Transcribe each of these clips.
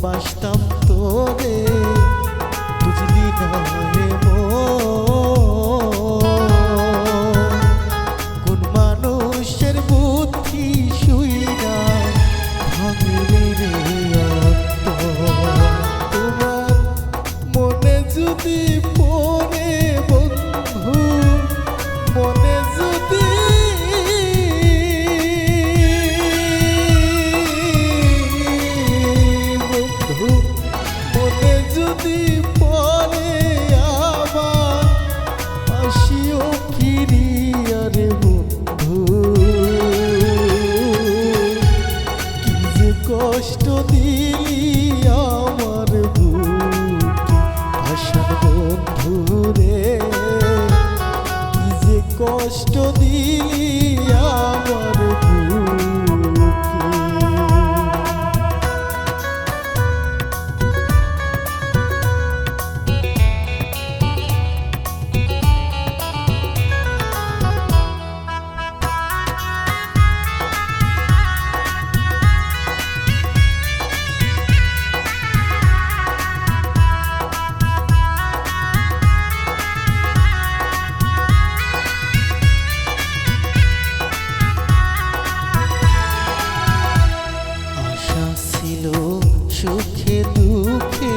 ভালোবাসতাম তোরে বুঝলি না রে কোন মানুষের বুদ্ধি শুইনা ভাঙলে রে তোমার মনে যদি পড়ে বন্ধু মনে যদি যদি পরে আবার আসিও ফিরিয়া রে বন্ধু কি যে কষ্ট দিলি আমার বুকে ভাষার বন্ধু রে কি যে কষ্ট দিলি আমার সুখে দুঃখে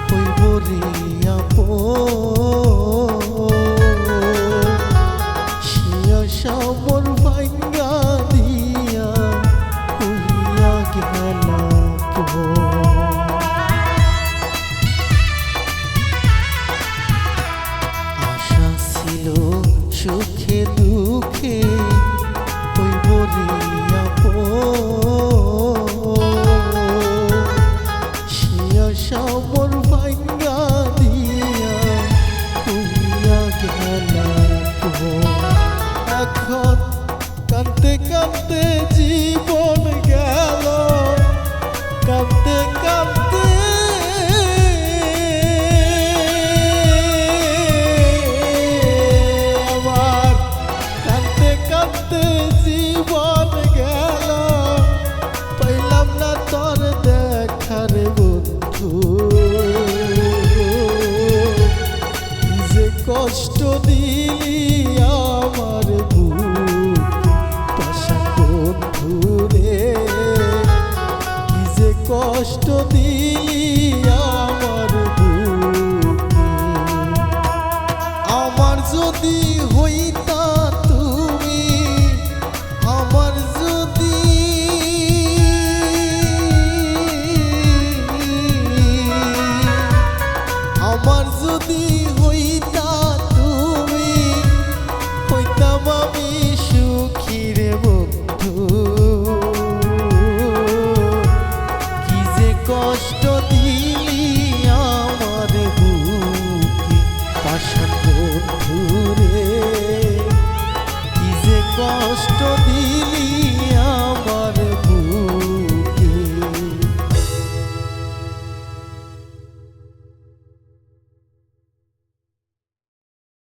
হইব রে সে আশা মোর ভাঙ্গা দিয়া হইয়া গেল আশা ছিল সুখে দুঃখে হইব রে মোর ভাঙ্গা দিয়া হইয়া গেল এখন কাঁদতে কাঁদতে জীবন গেল কাঁদতে কাঁদতে আমার কাঁদতে কাঁদতে জীবন গেল পাইলাম না তোর দেখার যে কষ্ট দিলি আমার বুকে পাশান বন্ধু রে কি যে কষ্ট দিলি আমার বুকে আমার যদি হইতা তুমি আমার যদি আমার যদি হইতা তুমি হইতাম আমি সুখী রে